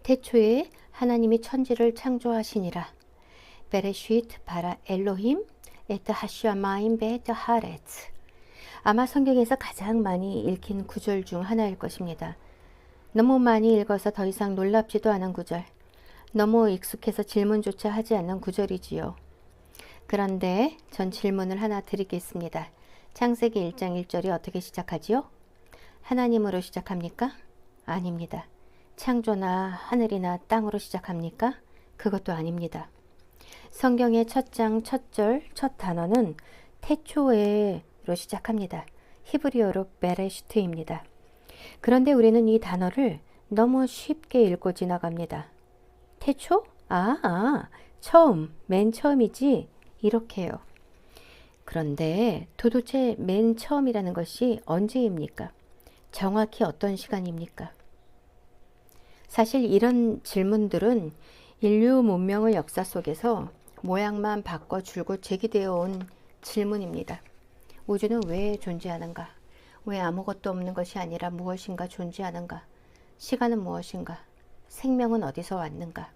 태초에 하나님이 천지를 창조하시니라. 베레시트 바라 엘로힘 에트 하샤마임 베트 하레츠. 아마 성경에서 가장 많이 읽힌 구절 중 하나일 것입니다. 너무 많이 읽어서 더 이상 놀랍지도 않은 구절, 너무 익숙해서 질문조차 하지 않는 구절이지요. 그런데 전 질문을 하나 드리겠습니다. 창세기 1장 1절이 어떻게 시작하지요? 하나님으로 시작합니까? 아닙니다. 창조나 하늘이나 땅으로 시작합니까? 그것도 아닙니다. 성경의 첫 장, 첫 절, 첫 단어는 태초에로 시작합니다. 히브리어로 베레시트입니다. 그런데 우리는 이 단어를 너무 쉽게 읽고 지나갑니다. 태초? 처음, 맨 처음이지? 이렇게요. 그런데 도대체 맨 처음이라는 것이 언제입니까? 정확히 어떤 시간입니까? 사실 이런 질문들은 인류 문명의 역사 속에서 모양만 바꿔 줄곧 제기되어 온 질문입니다. 우주는 왜 존재하는가? 왜 아무것도 없는 것이 아니라 무엇인가 존재하는가? 시간은 무엇인가? 생명은 어디서 왔는가?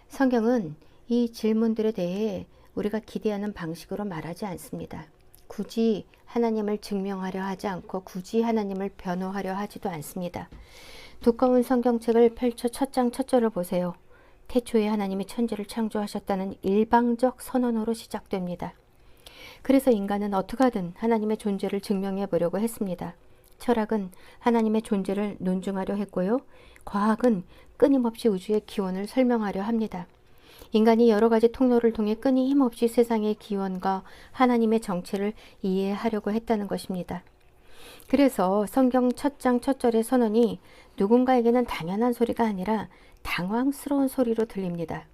성경은 이 질문들에 대해 우리가 기대하는 방식으로 말하지 않습니다. 굳이 하나님을 증명하려 하지 않고 굳이 하나님을 변호하려 하지도 않습니다. 두꺼운 성경책을 펼쳐 첫 장 첫 절을 보세요. 태초에 하나님이 천지를 창조하셨다는 일방적 선언으로 시작됩니다. 그래서 인간은 어떻게든 하나님의 존재를 증명해 보려고 했습니다. 철학은 하나님의 존재를 논증하려 했고요. 과학은 끊임없이 우주의 기원을 설명하려 합니다. 인간이 여러 가지 통로를 통해 끊임없이 세상의 기원과 하나님의 정체를 이해하려고 했다는 것입니다. 그래서 성경 첫 장 첫 절의 선언이 누군가에게는 당연한 소리가 아니라 당황스러운 소리로 들립니다.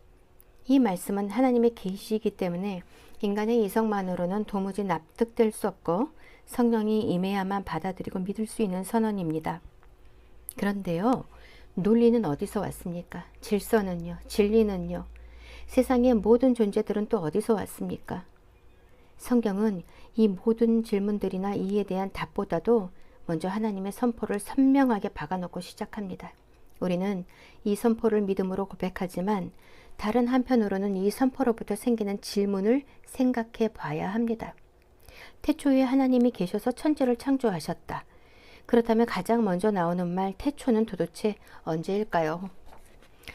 이 말씀은 하나님의 계시이기 때문에 인간의 이성만으로는 도무지 납득될 수 없고 성령이 임해야만 받아들이고 믿을 수 있는 선언입니다. 그런데요, 논리는 어디서 왔습니까? 질서는요? 진리는요? 세상의 모든 존재들은 또 어디서 왔습니까? 성경은 이 모든 질문들이나 이에 대한 답보다도 먼저 하나님의 선포를 선명하게 박아놓고 시작합니다. 우리는 이 선포를 믿음으로 고백하지만 다른 한편으로는 이 선포로부터 생기는 질문을 생각해 봐야 합니다. 태초에 하나님이 계셔서 천지를 창조하셨다. 그렇다면 가장 먼저 나오는 말 태초는 도대체 언제일까요?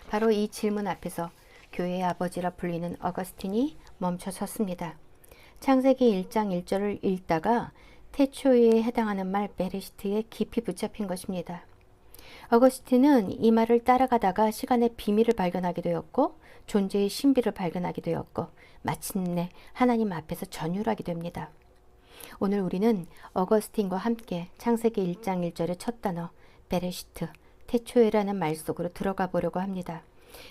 바로 이 질문 앞에서 교회의 아버지라 불리는 어거스틴이 멈춰섰습니다. 창세기 1장 1절을 읽다가 태초에 해당하는 말 베레시트에 깊이 붙잡힌 것입니다. 어거스틴은 이 말을 따라가다가 시간의 비밀을 발견하게 되었고 존재의 신비를 발견하게 되었고 마침내 하나님 앞에서 전율하게 됩니다. 오늘 우리는 어거스틴과 함께 창세기 1장 1절의 첫 단어 베레시트, 태초에라는 말 속으로 들어가 보려고 합니다.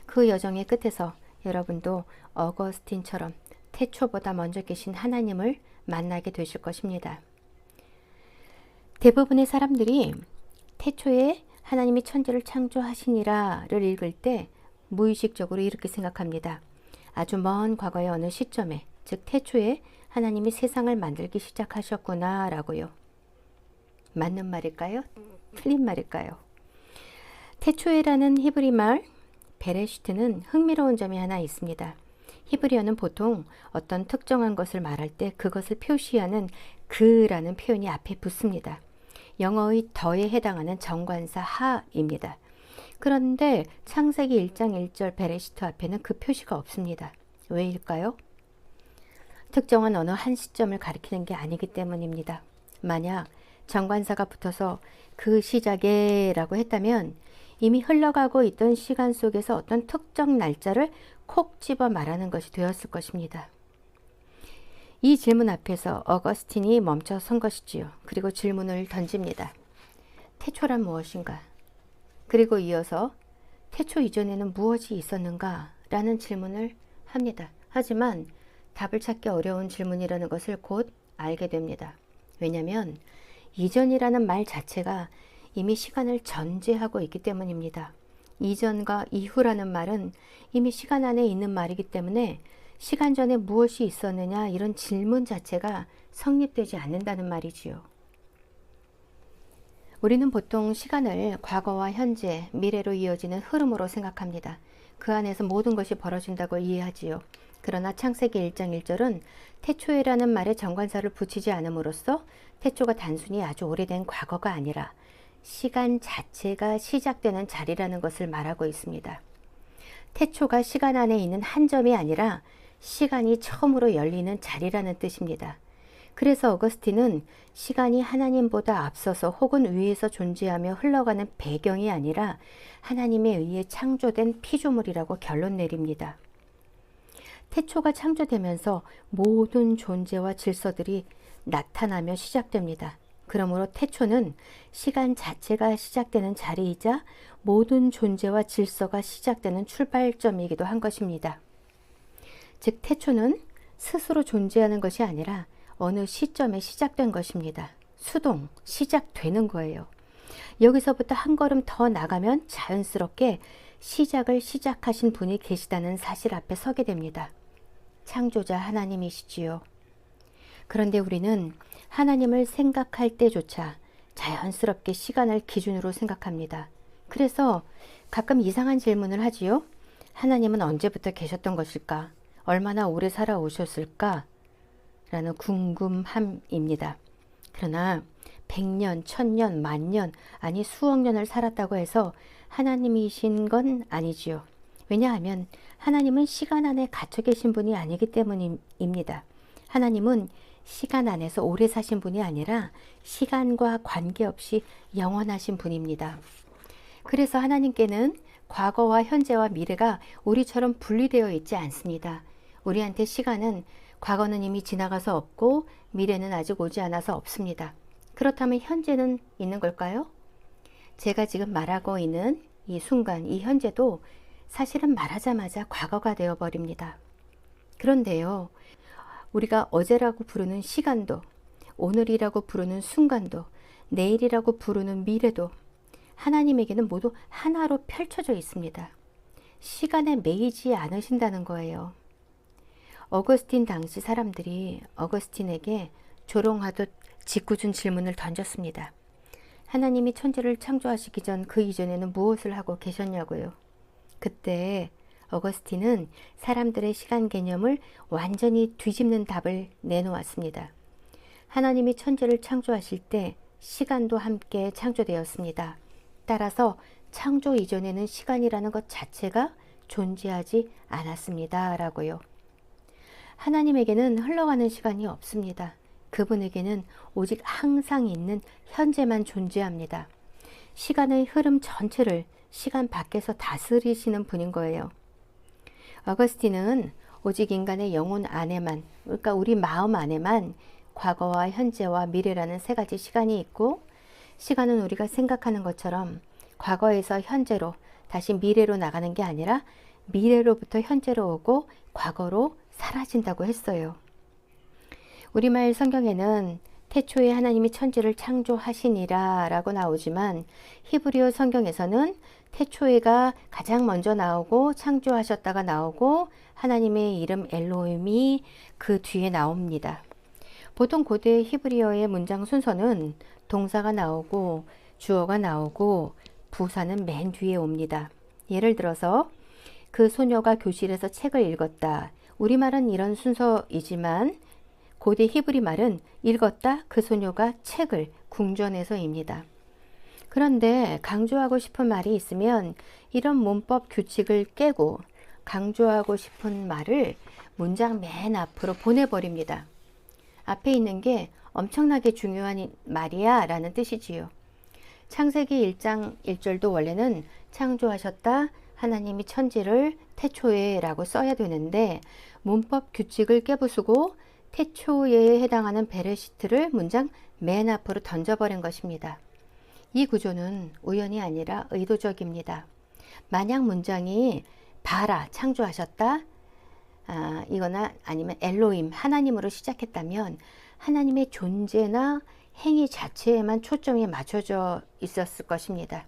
그 여정의 끝에서 여러분도 어거스틴처럼 태초보다 먼저 계신 하나님을 만나게 되실 것입니다. 대부분의 사람들이 태초에 하나님이 천지를 창조하시니라를 읽을 때 무의식적으로 이렇게 생각합니다. 아주 먼 과거의 어느 시점에, 즉 태초에 하나님이 세상을 만들기 시작하셨구나 라고요. 맞는 말일까요? 틀린 말일까요? 태초에라는 히브리 말 베레시트는 흥미로운 점이 하나 있습니다. 히브리어는 보통 어떤 특정한 것을 말할 때 그것을 표시하는 그라는 표현이 앞에 붙습니다. 영어의 더에 해당하는 정관사 하입니다. 그런데 창세기 1장 1절 베레시트 앞에는 그 표시가 없습니다. 왜일까요? 특정한 어느 한 시점을 가리키는 게 아니기 때문입니다. 만약 정관사가 붙어서 그 시작에 라고 했다면 이미 흘러가고 있던 시간 속에서 어떤 특정 날짜를 콕 집어 말하는 것이 되었을 것입니다. 이 질문 앞에서 어거스틴이 멈춰 선 것이지요. 그리고 질문을 던집니다. 태초란 무엇인가? 그리고 이어서 태초 이전에는 무엇이 있었는가? 라는 질문을 합니다. 하지만 답을 찾기 어려운 질문이라는 것을 곧 알게 됩니다. 왜냐하면 이전이라는 말 자체가 이미 시간을 전제하고 있기 때문입니다. 이전과 이후라는 말은 이미 시간 안에 있는 말이기 때문에 시간 전에 무엇이 있었느냐 이런 질문 자체가 성립되지 않는다는 말이지요. 우리는 보통 시간을 과거와 현재, 미래로 이어지는 흐름으로 생각합니다. 그 안에서 모든 것이 벌어진다고 이해하지요. 그러나 창세기 1장 1절은 태초에라는 말에 정관사를 붙이지 않음으로써 태초가 단순히 아주 오래된 과거가 아니라 시간 자체가 시작되는 자리라는 것을 말하고 있습니다. 태초가 시간 안에 있는 한 점이 아니라 시간이 처음으로 열리는 자리라는 뜻입니다. 그래서 어거스틴은 시간이 하나님보다 앞서서 혹은 위에서 존재하며 흘러가는 배경이 아니라 하나님에 의해 창조된 피조물이라고 결론 내립니다. 태초가 창조되면서 모든 존재와 질서들이 나타나며 시작됩니다. 그러므로 태초는 시간 자체가 시작되는 자리이자 모든 존재와 질서가 시작되는 출발점이기도 한 것입니다. 즉 태초는 스스로 존재하는 것이 아니라 어느 시점에 시작된 것입니다. 수동, 시작되는 거예요. 여기서부터 한 걸음 더 나가면 자연스럽게 시작을 시작하신 분이 계시다는 사실 앞에 서게 됩니다. 창조자 하나님이시지요. 그런데 우리는 하나님을 생각할 때조차 자연스럽게 시간을 기준으로 생각합니다. 그래서 가끔 이상한 질문을 하지요. 하나님은 언제부터 계셨던 것일까? 얼마나 오래 살아오셨을까? 라는 궁금함입니다. 그러나 100년, 1000년, 만년, 아니 수억 년을 살았다고 해서 하나님이신 건 아니지요. 왜냐하면 하나님은 시간 안에 갇혀 계신 분이 아니기 때문입니다. 하나님은 시간 안에서 오래 사신 분이 아니라 시간과 관계없이 영원하신 분입니다. 그래서 하나님께는 과거와 현재와 미래가 우리처럼 분리되어 있지 않습니다. 우리한테 시간은 과거는 이미 지나가서 없고 미래는 아직 오지 않아서 없습니다. 그렇다면 현재는 있는 걸까요? 제가 지금 말하고 있는 이 순간, 이 현재도 사실은 말하자마자 과거가 되어버립니다. 그런데요, 우리가 어제라고 부르는 시간도, 오늘이라고 부르는 순간도, 내일이라고 부르는 미래도 하나님에게는 모두 하나로 펼쳐져 있습니다. 시간에 매이지 않으신다는 거예요. 어거스틴 당시 사람들이 어거스틴에게 조롱하듯 짓궂은 질문을 던졌습니다. 하나님이 천지를 창조하시기 전 그 이전에는 무엇을 하고 계셨냐고요. 그때 어거스틴은 사람들의 시간 개념을 완전히 뒤집는 답을 내놓았습니다. 하나님이 천지를 창조하실 때 시간도 함께 창조되었습니다. 따라서 창조 이전에는 시간이라는 것 자체가 존재하지 않았습니다. 라고요. 하나님에게는 흘러가는 시간이 없습니다. 그분에게는 오직 항상 있는 현재만 존재합니다. 시간의 흐름 전체를 시간 밖에서 다스리시는 분인 거예요. 어거스틴은 오직 인간의 영혼 안에만, 그러니까 우리 마음 안에만 과거와 현재와 미래라는 세 가지 시간이 있고, 시간은 우리가 생각하는 것처럼 과거에서 현재로 다시 미래로 나가는 게 아니라 미래로부터 현재로 오고 과거로 사라진다고 했어요. 우리말 성경에는 태초에 하나님이 천지를 창조하시니라 라고 나오지만 히브리어 성경에서는 태초에가 가장 먼저 나오고 창조하셨다가 나오고 하나님의 이름 엘로힘이 그 뒤에 나옵니다. 보통 고대 히브리어의 문장 순서는 동사가 나오고 주어가 나오고 부사는 맨 뒤에 옵니다. 예를 들어서 그 소녀가 교실에서 책을 읽었다. 우리말은 이런 순서이지만 고대 히브리 말은 읽었다 그 소녀가 책을 궁전에서입니다. 그런데 강조하고 싶은 말이 있으면 이런 문법 규칙을 깨고 강조하고 싶은 말을 문장 맨 앞으로 보내버립니다. 앞에 있는 게 엄청나게 중요한 말이야 라는 뜻이지요. 창세기 1장 1절도 원래는 창조하셨다 하나님이 천지를 태초에 라고 써야 되는데 문법 규칙을 깨부수고 태초에 해당하는 베레시트를 문장 맨 앞으로 던져버린 것입니다. 이 구조는 우연이 아니라 의도적입니다. 만약 문장이 바라 창조하셨다 이거나 아니면 엘로힘 하나님으로 시작했다면 하나님의 존재나 행위 자체에만 초점이 맞춰져 있었을 것입니다.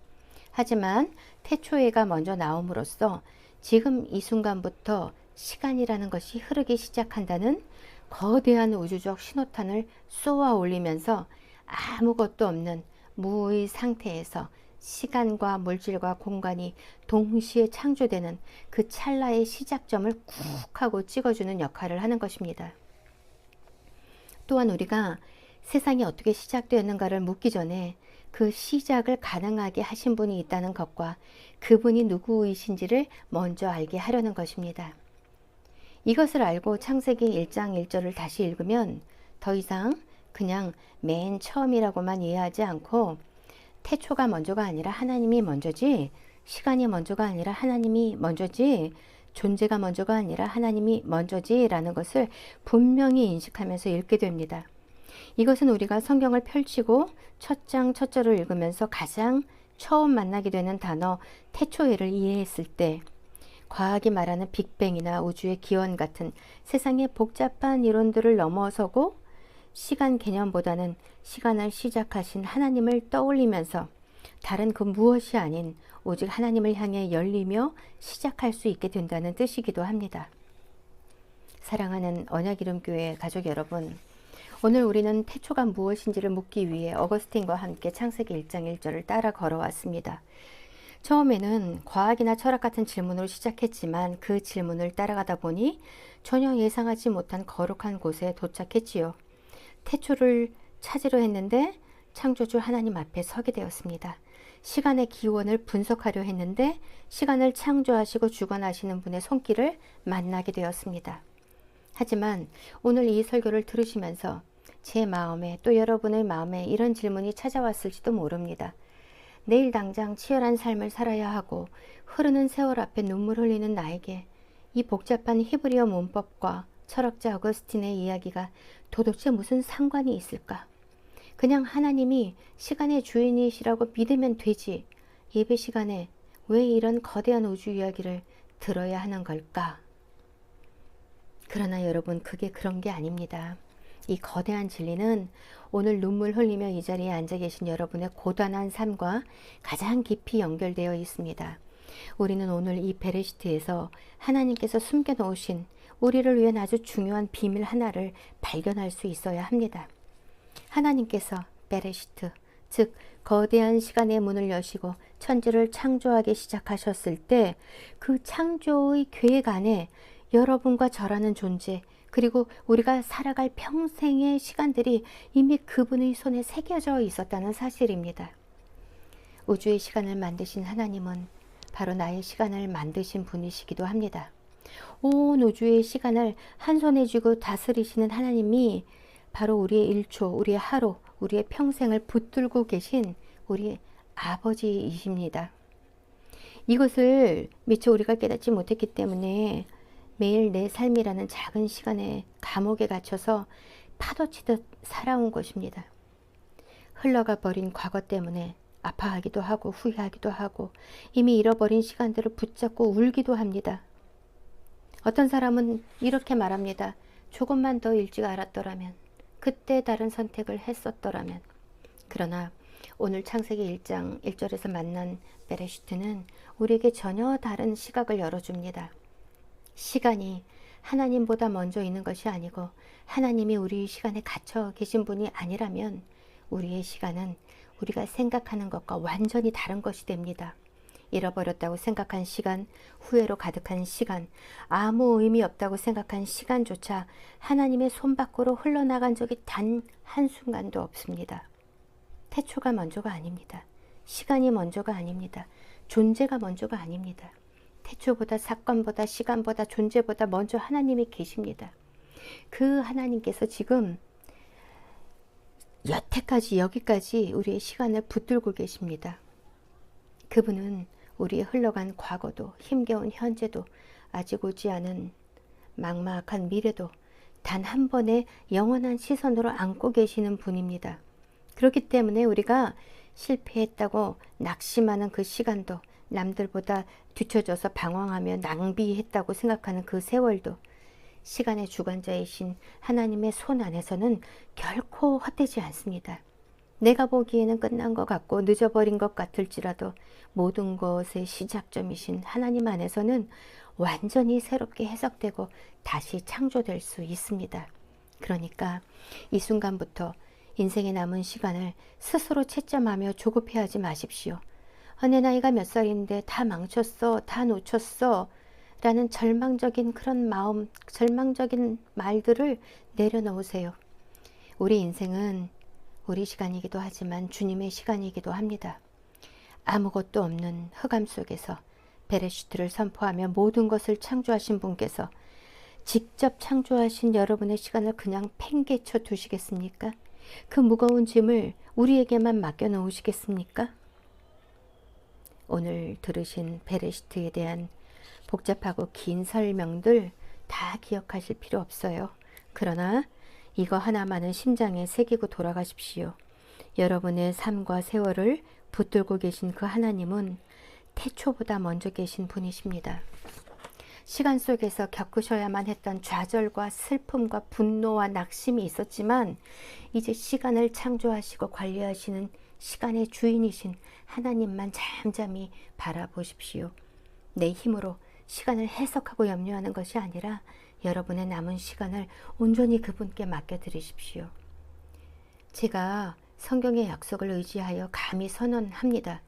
하지만 태초에가 먼저 나옴으로써 지금 이 순간부터 시간이라는 것이 흐르기 시작한다는 거대한 우주적 신호탄을 쏘아 올리면서 아무것도 없는 무의 상태에서 시간과 물질과 공간이 동시에 창조되는 그 찰나의 시작점을 쿡 하고 찍어주는 역할을 하는 것입니다. 또한 우리가 세상이 어떻게 시작되었는가를 묻기 전에 그 시작을 가능하게 하신 분이 있다는 것과 그분이 누구이신지를 먼저 알게 하려는 것입니다. 이것을 알고 창세기 1장 1절을 다시 읽으면 더 이상 그냥 맨 처음이라고만 이해하지 않고 태초가 먼저가 아니라 하나님이 먼저지, 시간이 먼저가 아니라 하나님이 먼저지, 존재가 먼저가 아니라 하나님이 먼저지 라는 것을 분명히 인식하면서 읽게 됩니다. 이것은 우리가 성경을 펼치고 첫 장 첫 절을 읽으면서 가장 처음 만나게 되는 단어 태초에를 이해했을 때 과학이 말하는 빅뱅이나 우주의 기원 같은 세상의 복잡한 이론들을 넘어서고 시간 개념보다는 시간을 시작하신 하나님을 떠올리면서 다른 그 무엇이 아닌 오직 하나님을 향해 열리며 시작할 수 있게 된다는 뜻이기도 합니다. 사랑하는 언약이름교회 가족 여러분, 오늘 우리는 태초가 무엇인지를 묻기 위해 어거스틴과 함께 창세기 1장 1절을 따라 걸어왔습니다. 처음에는 과학이나 철학 같은 질문으로 시작했지만 그 질문을 따라가다 보니 전혀 예상하지 못한 거룩한 곳에 도착했지요. 태초를 찾으려 했는데 창조주 하나님 앞에 서게 되었습니다. 시간의 기원을 분석하려 했는데 시간을 창조하시고 주관하시는 분의 손길을 만나게 되었습니다. 하지만 오늘 이 설교를 들으시면서 제 마음에 또 여러분의 마음에 이런 질문이 찾아왔을지도 모릅니다. 내일 당장 치열한 삶을 살아야 하고 흐르는 세월 앞에 눈물 흘리는 나에게 이 복잡한 히브리어 문법과 철학자 어거스틴의 이야기가 도대체 무슨 상관이 있을까? 그냥 하나님이 시간의 주인이시라고 믿으면 되지. 예배 시간에 왜 이런 거대한 우주 이야기를 들어야 하는 걸까? 그러나 여러분, 그게 그런 게 아닙니다. 이 거대한 진리는 오늘 눈물 흘리며 이 자리에 앉아 계신 여러분의 고단한 삶과 가장 깊이 연결되어 있습니다. 우리는 오늘 이 베레시트에서 하나님께서 숨겨놓으신 우리를 위한 아주 중요한 비밀 하나를 발견할 수 있어야 합니다. 하나님께서 베레시트, 즉 거대한 시간의 문을 여시고 천지를 창조하기 시작하셨을 때 그 창조의 계획 안에 여러분과 저라는 존재, 그리고 우리가 살아갈 평생의 시간들이 이미 그분의 손에 새겨져 있었다는 사실입니다. 우주의 시간을 만드신 하나님은 바로 나의 시간을 만드신 분이시기도 합니다. 온 우주의 시간을 한 손에 쥐고 다스리시는 하나님이 바로 우리의 일초, 우리의 하루, 우리의 평생을 붙들고 계신 우리 아버지이십니다. 이것을 미처 우리가 깨닫지 못했기 때문에 매일 내 삶이라는 작은 시간에 감옥에 갇혀서 파도치듯 살아온 것입니다. 흘러가 버린 과거 때문에 아파하기도 하고 후회하기도 하고 이미 잃어버린 시간들을 붙잡고 울기도 합니다. 어떤 사람은 이렇게 말합니다. 조금만 더 일찍 알았더라면, 그때 다른 선택을 했었더라면. 그러나 오늘 창세기 1장 1절에서 만난 베레시트는 우리에게 전혀 다른 시각을 열어줍니다. 시간이 하나님보다 먼저 있는 것이 아니고 하나님이 우리 시간에 갇혀 계신 분이 아니라면 우리의 시간은 우리가 생각하는 것과 완전히 다른 것이 됩니다. 잃어버렸다고 생각한 시간, 후회로 가득한 시간, 아무 의미 없다고 생각한 시간조차 하나님의 손 밖으로 흘러나간 적이 단 한순간도 없습니다. 태초가 먼저가 아닙니다. 시간이 먼저가 아닙니다. 존재가 먼저가 아닙니다. 태초보다 사건보다 시간보다 존재보다 먼저 하나님이 계십니다. 그 하나님께서 지금 여태까지 여기까지 우리의 시간을 붙들고 계십니다. 그분은 우리의 흘러간 과거도 힘겨운 현재도 아직 오지 않은 막막한 미래도 단 한 번의 영원한 시선으로 안고 계시는 분입니다. 그렇기 때문에 우리가 실패했다고 낙심하는 그 시간도, 남들보다 뒤처져서 방황하며 낭비했다고 생각하는 그 세월도 시간의 주관자이신 하나님의 손 안에서는 결코 헛되지 않습니다. 내가 보기에는 끝난 것 같고 늦어버린 것 같을지라도 모든 것의 시작점이신 하나님 안에서는 완전히 새롭게 해석되고 다시 창조될 수 있습니다. 그러니까 이 순간부터 인생의 남은 시간을 스스로 채점하며 조급해하지 마십시오. 내 나이가 몇 살인데 다 망쳤어, 다 놓쳤어 라는 절망적인 그런 마음, 절망적인 말들을 내려놓으세요. 우리 인생은 우리 시간이기도 하지만 주님의 시간이기도 합니다. 아무것도 없는 흑암 속에서 베레시트를 선포하며 모든 것을 창조하신 분께서 직접 창조하신 여러분의 시간을 그냥 팽개쳐 두시겠습니까? 그 무거운 짐을 우리에게만 맡겨 놓으시겠습니까? 오늘 들으신 베레시트에 대한 복잡하고 긴 설명들 다 기억하실 필요 없어요. 그러나 이거 하나만은 심장에 새기고 돌아가십시오. 여러분의 삶과 세월을 붙들고 계신 그 하나님은 태초보다 먼저 계신 분이십니다. 시간 속에서 겪으셔야만 했던 좌절과 슬픔과 분노와 낙심이 있었지만 이제 시간을 창조하시고 관리하시는 시간의 주인이신 하나님만 잠잠히 바라보십시오. 내 힘으로 시간을 해석하고 염려하는 것이 아니라 여러분의 남은 시간을 온전히 그분께 맡겨드리십시오. 제가 성경의 약속을 의지하여 감히 선언합니다.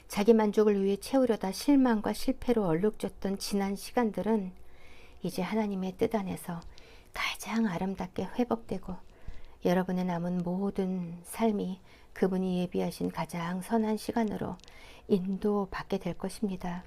자기 만족을 위해 채우려다 실망과 실패로 얼룩졌던 지난 시간들은 이제 하나님의 뜻 안에서 가장 아름답게 회복되고 여러분의 남은 모든 삶이 그분이 예비하신 가장 선한 시간으로 인도받게 될 것입니다.